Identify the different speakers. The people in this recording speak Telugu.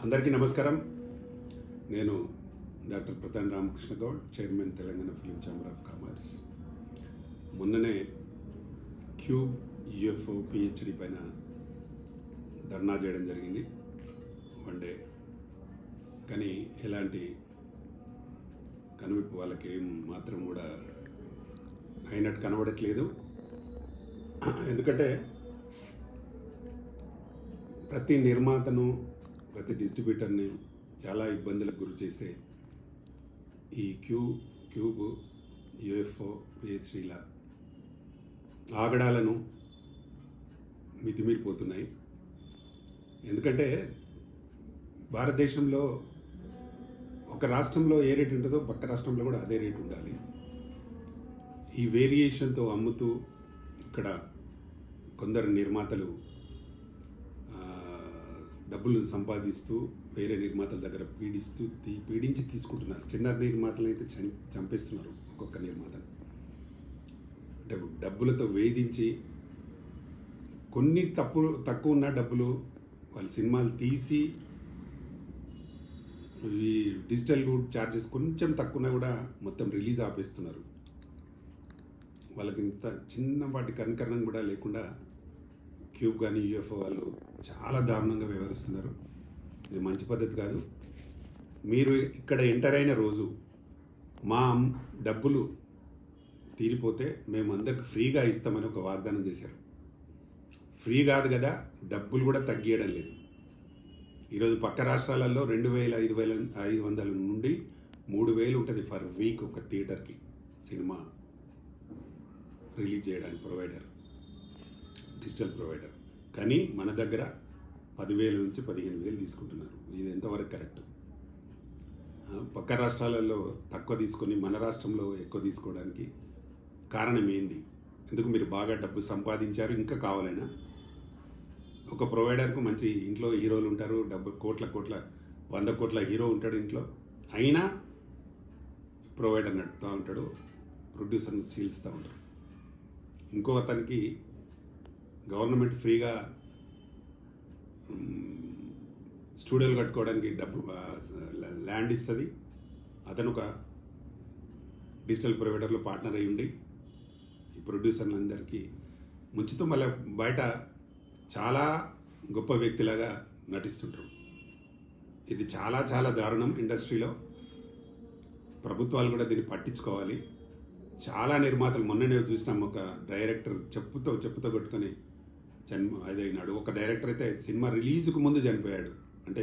Speaker 1: అందరికీ నమస్కారం. నేను doctor Prathan Ramakrishna Goud, chairman Telangana film chamber of commerce. మొన్ననే క్యూబ్ యూఎఫ్ఓ పిహెచ్డి పైన ధర్నా చేయడం జరిగింది, వన్ డే. కానీ ఎలాంటి కనువిప్పు వాళ్ళకి ఏం మాత్రం కూడా అయినట్టు కనబడట్లేదు. ఎందుకంటే ప్రతి నిర్మాతను, ప్రతి డిస్ట్రిబ్యూటర్ని చాలా ఇబ్బందులకు గురి చేసే ఈ క్యూబ్ యూఎఫ్ఓ పిహెచ్డీల ఆగడాలను మితిమీరిపోతున్నాయి. ఎందుకంటే భారతదేశంలో ఒక రాష్ట్రంలో ఏ రేటు ఉంటుందో పక్క రాష్ట్రంలో కూడా అదే రేటు ఉండాలి. ఈ వేరియేషన్తో అమ్ముతూ ఇక్కడ కొందరు నిర్మాతలు డబ్బులు సంపాదిస్తూ వేరే నిర్మాతల దగ్గర పీడించి తీసుకుంటున్నారు. చిన్న నిర్మాతలు అయితే చంపేస్తున్నారు ఒక్కొక్క నిర్మాతను. అంటే డబ్బులతో వేధించి కొన్ని తక్కువ ఉన్న డబ్బులు వాళ్ళ సినిమాలు తీసి ఈ డిజిటల్ ఛార్జెస్ కొంచెం తక్కువన్నా కూడా మొత్తం రిలీజ్ ఆపేస్తున్నారు. వాళ్ళకి ఇంత చిన్నపాటి కనికరణం కూడా లేకుండా క్యూబ్ కానీ యూఎఫ్ఓ వాళ్ళు చాలా దారుణంగా వ్యవహరిస్తున్నారు. ఇది మంచి పద్ధతి కాదు. మీరు ఇక్కడ ఎంటర్ అయిన రోజు మా డబ్బులు తీరిపోతే మేము అందరికి ఫ్రీగా ఇస్తామని ఒక వాగ్దానం చేశారు. ఫ్రీ కాదు కదా, డబ్బులు కూడా తగ్గియడం లేదు. ఈరోజు పక్క రాష్ట్రాలలో 2,500 నుండి 3,000 ఉంటుంది ఫర్ వీక్ ఒక థియేటర్కి సినిమా రిలీజ్ చేయడానికి ప్రొవైడర్, డిజిటల్ ప్రొవైడర్. కానీ మన దగ్గర 10,000 నుంచి 15,000 తీసుకుంటున్నారు. ఇది ఎంతవరకు కరెక్ట్? పక్క రాష్ట్రాలలో తక్కువ తీసుకొని మన రాష్ట్రంలో ఎక్కువ తీసుకోవడానికి కారణం ఏంది? ఎందుకు మీరు బాగా డబ్బు సంపాదించారు, ఇంకా కావాలైనా? ఒక ప్రొవైడర్కు మంచి ఇంట్లో హీరోలు ఉంటారు, కోట్ల 100 కోట్ల హీరో ఉంటాడు ఇంట్లో, అయినా ప్రొవైడర్ నడుపుతూ ఉంటాడు, ప్రొడ్యూసర్ని చీల్స్తూ ఉంటారు. ఇంకో అతనికి గవర్నమెంట్ ఫ్రీగా స్టూడియోలు కట్టుకోవడానికి డబ్బు ల్యాండ్ ఇస్తుంది. అతను ఒక డిజిటల్ ప్రొవైడర్లో పార్ట్నర్ అయి ఉండి ఈ ప్రొడ్యూసర్లందరికీ ముంచుతూ మళ్ళీ బయట చాలా గొప్ప వ్యక్తిలాగా నటిస్తుంటారు. ఇది చాలా చాలా దారుణం. ఇండస్ట్రీలో ప్రభుత్వాలు కూడా దీన్ని పట్టించుకోవాలి. చాలా నిర్మాతలు, మొన్ననే చూసినాం, ఒక డైరెక్టర్ చెప్పుతో కొట్టుకొని అదైనాడు. ఒక డైరెక్టర్ అయితే సినిమా రిలీజ్కు ముందు చనిపోయాడు. అంటే